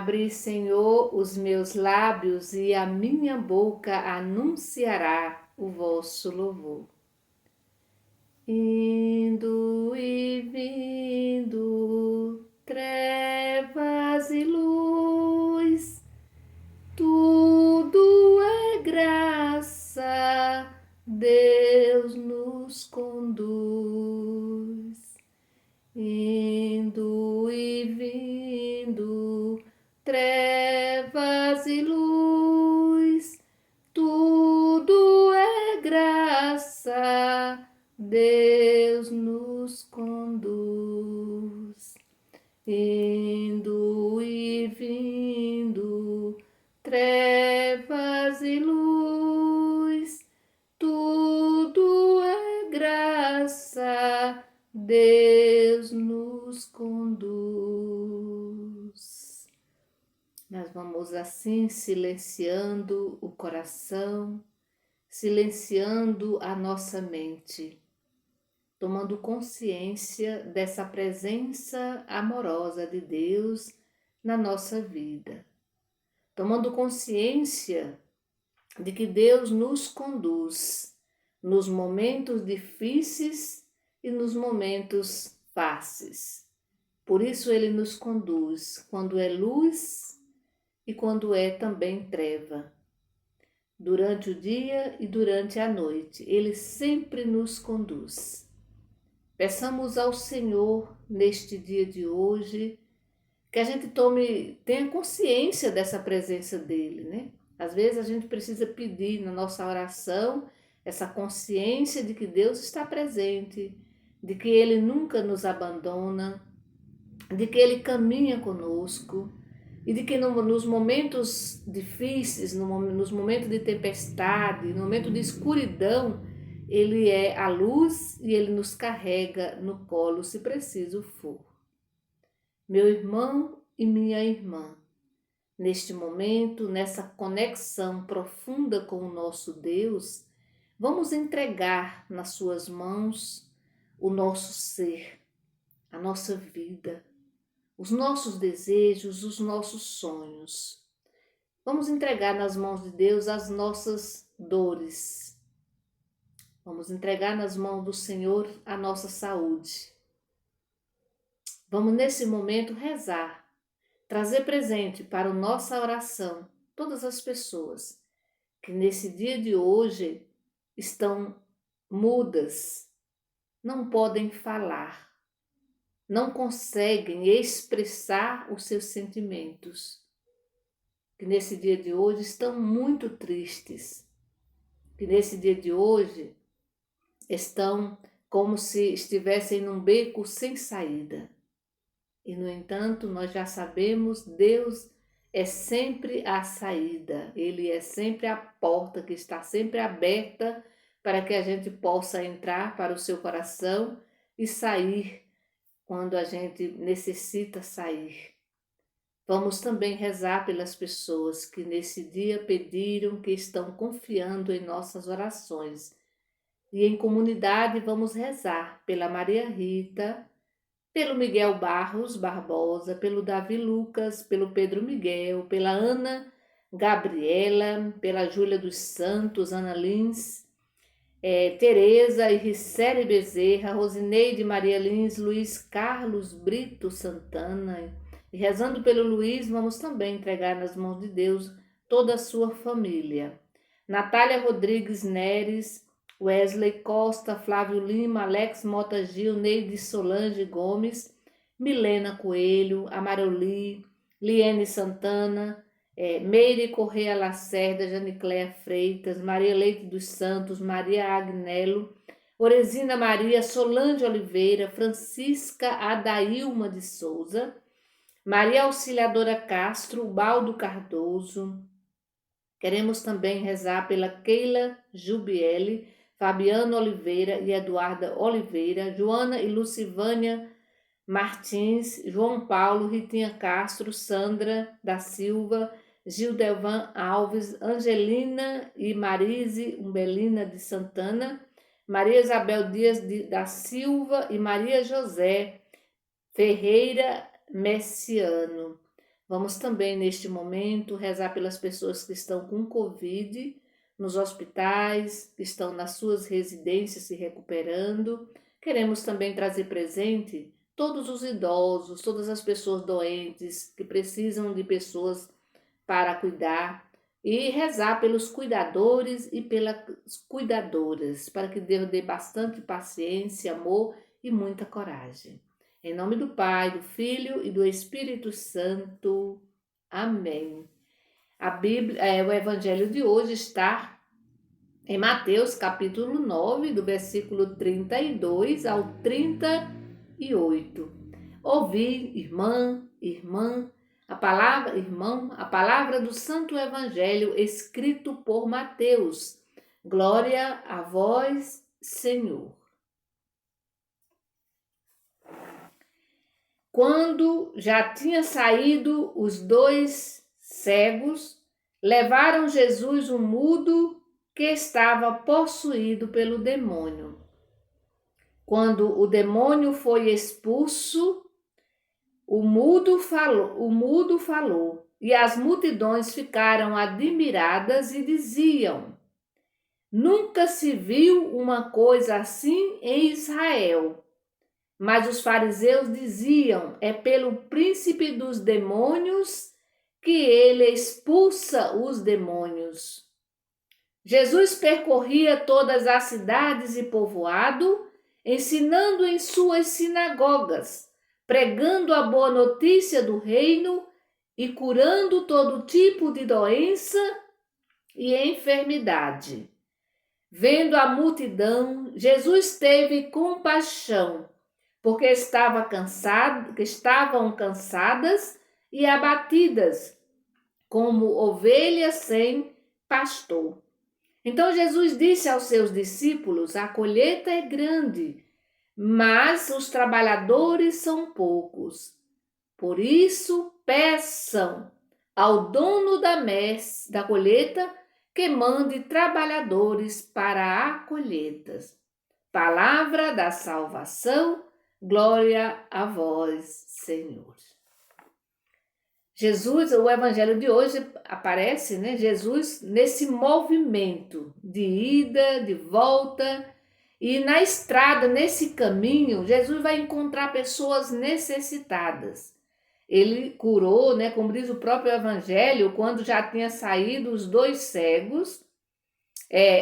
Abre, Senhor, os meus lábios e a minha boca anunciará o vosso louvor. Indo e vindo, trevas e luz, tudo é graça, Deus nos conduz. Indo e vindo, trevas e luz, tudo é graça, Deus nos conduz. Indo e vindo, trevas e luz, tudo é graça, Deus nos conduz. Nós vamos assim silenciando o coração, silenciando a nossa mente, tomando consciência dessa presença amorosa de Deus na nossa vida, tomando consciência de que Deus nos conduz nos momentos difíceis e nos momentos fáceis. Por isso ele nos conduz quando é luz e quando é também treva. Durante o dia e durante a noite, ele sempre nos conduz. Peçamos ao Senhor neste dia de hoje que a gente tenha consciência dessa presença dele, né? Às vezes a gente precisa pedir na nossa oração essa consciência de que Deus está presente, de que ele nunca nos abandona, de que ele caminha conosco e de que nos momentos difíceis, nos momentos de tempestade, no momento de escuridão, ele é a luz e ele nos carrega no colo se preciso for. Meu irmão e minha irmã, neste momento, nessa conexão profunda com o nosso Deus, vamos entregar nas suas mãos o nosso ser, a nossa vida, os nossos desejos, os nossos sonhos. Vamos entregar nas mãos de Deus as nossas dores. Vamos entregar nas mãos do Senhor a nossa saúde. Vamos nesse momento rezar, trazer presente para a nossa oração todas as pessoas que nesse dia de hoje estão mudas, não podem falar, não conseguem expressar os seus sentimentos, que nesse dia de hoje estão muito tristes, que nesse dia de hoje estão como se estivessem num beco sem saída. E, no entanto, nós já sabemos, Deus é sempre a saída, Ele é sempre a porta que está sempre aberta para que a gente possa entrar para o seu coração e sair quando a gente necessita sair. Vamos também rezar pelas pessoas que nesse dia pediram, que estão confiando em nossas orações. E em comunidade vamos rezar pela Maria Rita, pelo Miguel Barros Barbosa, pelo Davi Lucas, pelo Pedro Miguel, pela Ana Gabriela, pela Júlia dos Santos, Ana Lins, Tereza e Ricele Bezerra, Rosineide Maria Lins, Luiz Carlos Brito Santana. E rezando pelo Luiz, vamos também entregar nas mãos de Deus toda a sua família. Natália Rodrigues Neres, Wesley Costa, Flávio Lima, Alex Mota Gil, Neide Solange Gomes, Milena Coelho, Amaroli, Liene Santana, Meire Correia Lacerda, Janicléa Freitas, Maria Leite dos Santos, Maria Agnello, Oresina Maria, Solange Oliveira, Francisca Adailma de Souza, Maria Auxiliadora Castro, Baldo Cardoso. Queremos também rezar pela Keila Jubiele, Fabiana Oliveira e Eduarda Oliveira, Joana e Lucivânia Martins, João Paulo, Ritinha Castro, Sandra da Silva, Gildevan Alves, Angelina e Marise Umbelina de Santana, Maria Isabel Dias da Silva e Maria José Ferreira Messiano. Vamos também, neste momento, rezar pelas pessoas que estão com Covid, nos hospitais, que estão nas suas residências se recuperando. Queremos também trazer presente todos os idosos, todas as pessoas doentes que precisam de pessoas para cuidar e rezar pelos cuidadores e pelas cuidadoras, para que Deus dê bastante paciência, amor e muita coragem. Em nome do Pai, do Filho e do Espírito Santo. Amém. A Bíblia, o evangelho de hoje está em Mateus, capítulo 9, do versículo 32 ao 38. Ouvi, irmão, a palavra do Santo Evangelho escrito por Mateus. Glória a vós, Senhor. Quando já tinha saído os dois cegos, levaram Jesus um mudo que estava possuído pelo demônio. Quando o demônio foi expulso, o mudo falou, e as multidões ficaram admiradas e diziam: Nunca se viu uma coisa assim em Israel. Mas os fariseus diziam: é pelo príncipe dos demônios que ele expulsa os demônios. Jesus percorria todas as cidades e povoado, ensinando em suas sinagogas, pregando a boa notícia do reino e curando todo tipo de doença e enfermidade. Vendo a multidão, Jesus teve compaixão, porque estavam cansadas e abatidas, como ovelhas sem pastor. Então Jesus disse aos seus discípulos: a colheita é grande, mas os trabalhadores são poucos. Por isso, peçam ao dono da colheita que mande trabalhadores para a colheita. Palavra da salvação. Glória a vós, Senhor. Jesus, o evangelho de hoje aparece, né? Jesus nesse movimento de ida, de volta, e na estrada, nesse caminho, Jesus vai encontrar pessoas necessitadas. Ele curou, né? Como diz o próprio evangelho, quando já tinha saído os dois cegos,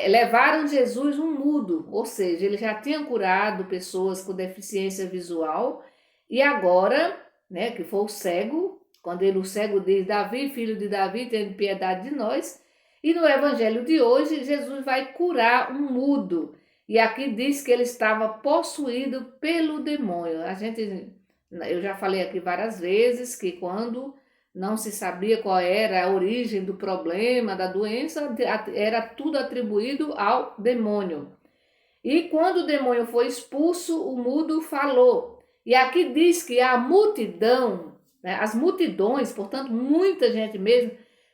levaram Jesus um mudo, ou seja, ele já tinha curado pessoas com deficiência visual e agora, né, que foi o cego, quando o cego diz: Davi, filho de Davi, tenha piedade de nós. E no evangelho de hoje, Jesus vai curar um mudo. E aqui diz que ele estava possuído pelo demônio. Eu já falei aqui várias vezes que quando não se sabia qual era a origem do problema, da doença, era tudo atribuído ao demônio. E quando o demônio foi expulso, o mudo falou. E aqui diz que a multidão, né, as multidões, portanto, muita gente mesmo,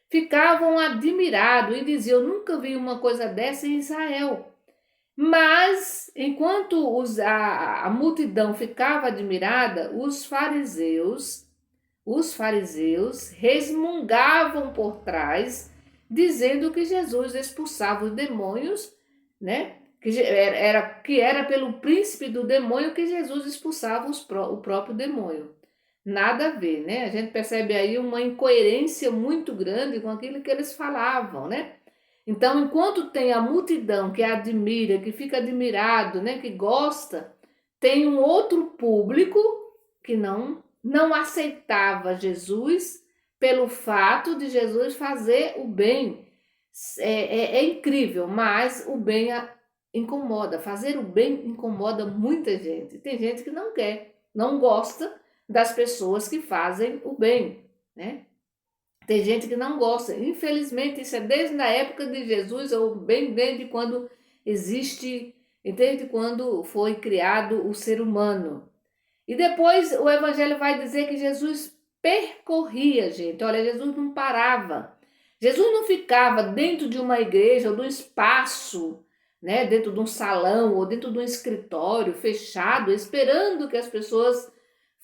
ficavam admirados e diziam: eu nunca vi uma coisa dessa em Israel. Mas, enquanto a multidão ficava admirada, os fariseus resmungavam por trás, dizendo que Jesus expulsava os demônios, né? Que era pelo príncipe do demônio que Jesus expulsava o próprio demônio. Nada a ver, né? A gente percebe aí uma incoerência muito grande com aquilo que eles falavam, né? Então, enquanto tem a multidão que admira, que fica admirado, né, que gosta, tem um outro público que não aceitava Jesus pelo fato de Jesus fazer o bem. É incrível, mas o bem incomoda. Fazer o bem incomoda muita gente. Tem gente que não quer, não gosta das pessoas que fazem o bem, né? Tem gente que não gosta. Infelizmente, isso é desde a época de Jesus, ou bem desde quando existe, desde quando foi criado o ser humano. E depois o evangelho vai dizer que Jesus percorria, gente. Olha, Jesus não parava. Jesus não ficava dentro de uma igreja ou de um espaço, né, dentro de um salão ou dentro de um escritório fechado, esperando que as pessoas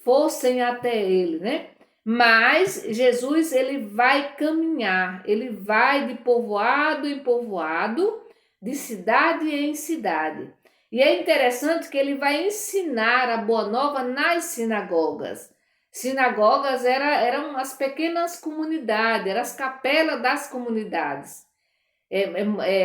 fossem até ele, né? Mas Jesus, ele vai caminhar, ele vai de povoado em povoado, de cidade em cidade. E é interessante que ele vai ensinar a Boa Nova nas sinagogas. Sinagogas eram as pequenas comunidades, eram as capelas das comunidades.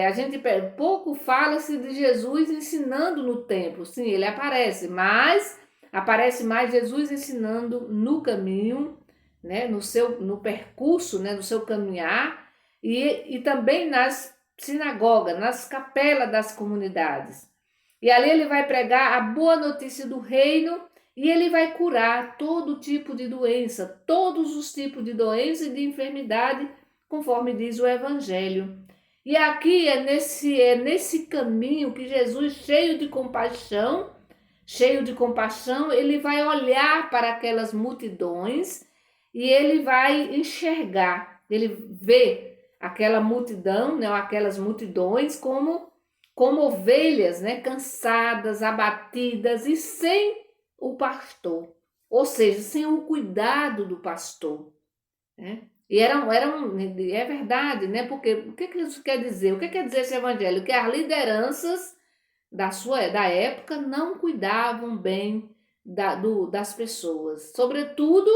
A gente pouco fala-se de Jesus ensinando no templo. Sim, ele aparece, mas aparece mais Jesus ensinando no caminho, né, no percurso, né, no seu caminhar, e também nas sinagogas, nas capelas das comunidades. E ali ele vai pregar a boa notícia do reino e ele vai curar todo tipo de doença, todos os tipos de doença e de enfermidade, conforme diz o Evangelho. E aqui é nesse caminho que Jesus, cheio de compaixão, ele vai olhar para aquelas multidões e ele vai enxergar, ele vê aquela multidão, né, aquelas multidões como ovelhas, né, cansadas, abatidas e sem o pastor, ou seja, sem o cuidado do pastor, né? E é verdade, né? Porque o que isso quer dizer? O que quer dizer esse evangelho? Que as lideranças da época não cuidavam bem das pessoas, sobretudo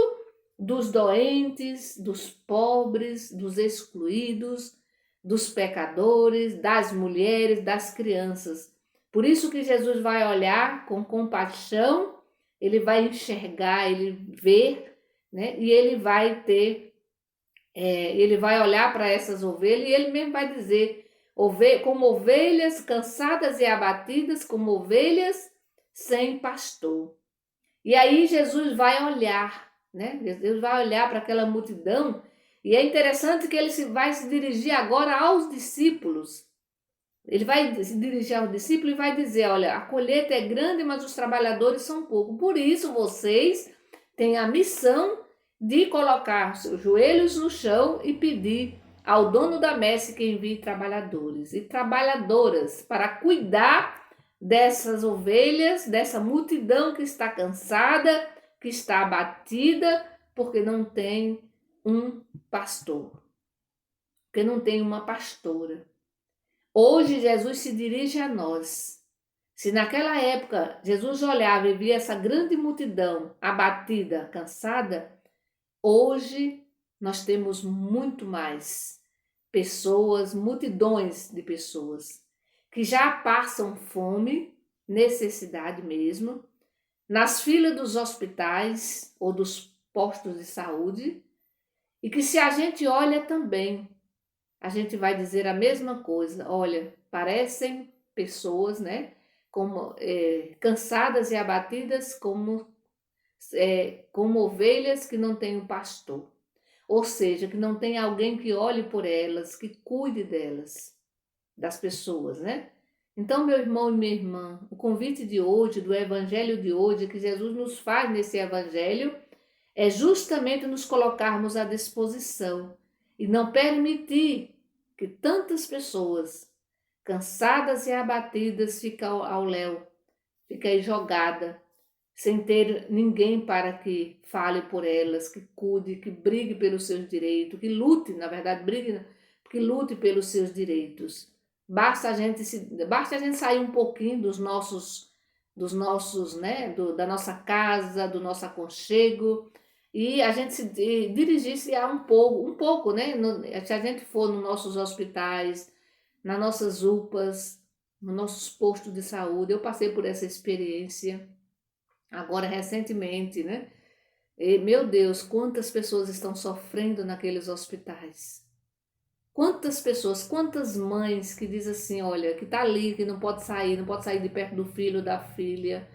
dos doentes, dos pobres, dos excluídos, dos pecadores, das mulheres, das crianças. Por isso que Jesus vai olhar com compaixão, ele vai enxergar, ele ver, né? E ele vai olhar para essas ovelhas e ele mesmo vai dizer, como ovelhas cansadas e abatidas, como ovelhas sem pastor. E aí Jesus vai olhar, né? Jesus vai olhar para aquela multidão e é interessante que ele vai se dirigir agora aos discípulos. Ele vai se dirigir aos discípulos e vai dizer, olha, a colheita é grande, mas os trabalhadores são poucos. Por isso vocês têm a missão de colocar seus joelhos no chão e pedir ao dono da messe que envie trabalhadores e trabalhadoras para cuidar dessas ovelhas, dessa multidão que está cansada, que está abatida, porque não tem um pastor, porque não tem uma pastora. Hoje Jesus se dirige a nós. Se naquela época Jesus olhava e via essa grande multidão abatida, cansada, hoje nós temos muito mais pessoas, multidões de pessoas que já passam fome, necessidade mesmo, nas filas dos hospitais ou dos postos de saúde, e que se a gente olha também, a gente vai dizer a mesma coisa. Olha, parecem pessoas, né, como cansadas e abatidas, como ovelhas que não têm um pastor. Ou seja, que não tem alguém que olhe por elas, que cuide delas, das pessoas, né? Então, meu irmão e minha irmã, o convite de hoje, do evangelho de hoje, que Jesus nos faz nesse evangelho, é justamente nos colocarmos à disposição e não permitir que tantas pessoas cansadas e abatidas fiquem ao léu, fiquem jogadas, sem ter ninguém para que fale por elas, que cuide, que brigue pelos seus direitos, que lute, na verdade, que lute pelos seus direitos. Basta a gente sair um pouquinho dos nossos, né, da nossa casa, do nosso aconchego, e a gente se dirigisse a um pouco, né? Se a gente for nos nossos hospitais, nas nossas UPAs, nos nossos postos de saúde, eu passei por essa experiência agora recentemente, né? E, meu Deus, quantas pessoas estão sofrendo naqueles hospitais. Quantas pessoas, quantas mães que dizem assim, olha, que tá ali, que não pode sair de perto do filho, da filha,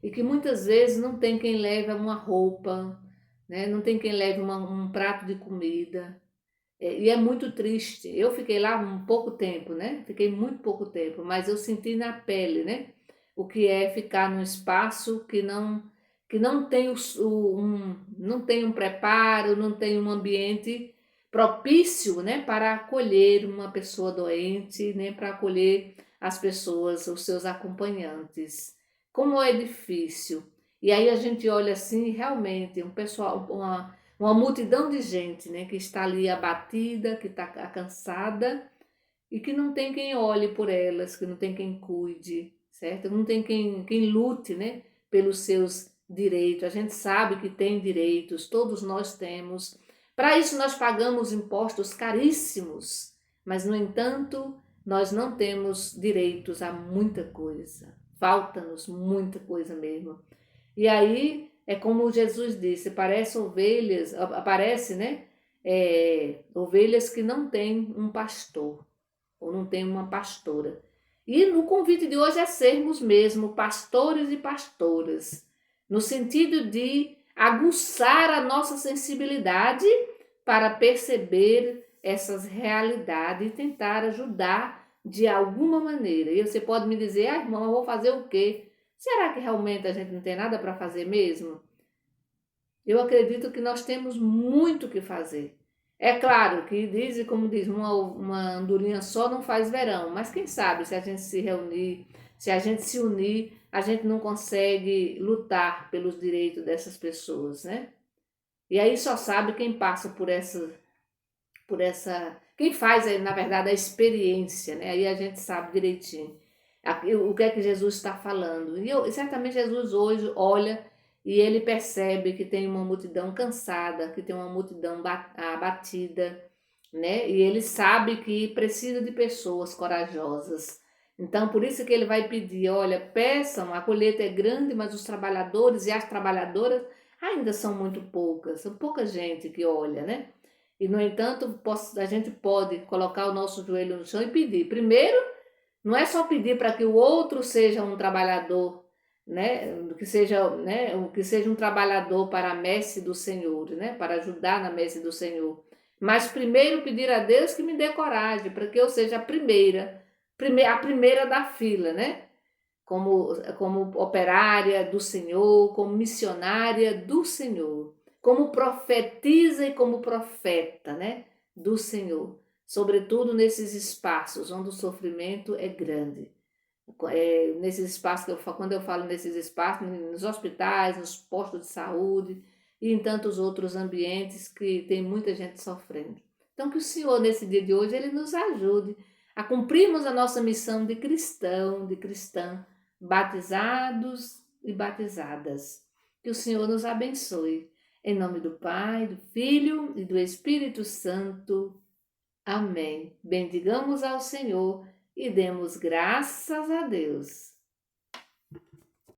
e que muitas vezes não tem quem leve uma roupa, né? Não tem quem leve um prato de comida. E é muito triste. Eu fiquei lá um pouco tempo, né? Fiquei muito pouco tempo, mas eu senti na pele, né? O que é ficar num espaço que não tem não tem um preparo, não tem um ambiente propício, né, para acolher uma pessoa doente, né, para acolher as pessoas, os seus acompanhantes. Como é difícil. E aí a gente olha assim, realmente, um pessoal, uma multidão de gente, né, que está ali abatida, que está cansada e que não tem quem olhe por elas, que não tem quem cuide, certo? Não tem quem lute, né, pelos seus direitos. A gente sabe que tem direitos, todos nós temos. Para isso nós pagamos impostos caríssimos, mas no entanto, nós não temos direitos a muita coisa. Falta-nos muita coisa mesmo. E aí é como Jesus disse, parece ovelhas, aparece, né? Ovelhas que não têm um pastor ou não têm uma pastora. E no convite de hoje é sermos mesmo pastores e pastoras, no sentido de aguçar a nossa sensibilidade para perceber essas realidades e tentar ajudar de alguma maneira. E você pode me dizer, irmão, eu vou fazer o quê? Será que realmente a gente não tem nada para fazer mesmo? Eu acredito que nós temos muito o que fazer. É claro que diz, como diz, uma andorinha só não faz verão, mas quem sabe se a gente se reunir, se a gente se unir, a gente não consegue lutar pelos direitos dessas pessoas, né? E aí só sabe quem passa quem faz, na verdade, a experiência, né? Aí a gente sabe direitinho o que é que Jesus está falando. Certamente Jesus hoje olha e ele percebe que tem uma multidão cansada, que tem uma multidão abatida, né? E ele sabe que precisa de pessoas corajosas. Então, por isso que ele vai pedir, olha, peçam, a colheita é grande, mas os trabalhadores e as trabalhadoras ainda são muito poucas, são pouca gente que olha, né? E, no entanto, a gente pode colocar o nosso joelho no chão e pedir. Primeiro, não é só pedir para que o outro seja um trabalhador, né? Que seja um trabalhador para a messe do Senhor, né? Para ajudar na messe do Senhor. Mas primeiro pedir a Deus que me dê coragem, para que eu seja a primeira da fila, né? Como operária do Senhor, como missionária do Senhor, como profetisa e como profeta, né, do Senhor, sobretudo nesses espaços onde o sofrimento é grande. Nesses espaços, quando eu falo nesses espaços, nos hospitais, nos postos de saúde e em tantos outros ambientes que tem muita gente sofrendo. Então que o Senhor, nesse dia de hoje, Ele nos ajude a cumprirmos a nossa missão de cristão, de cristã, batizados e batizadas. Que o Senhor nos abençoe. Em nome do Pai, do Filho e do Espírito Santo. Amém. Bendigamos ao Senhor e demos graças a Deus.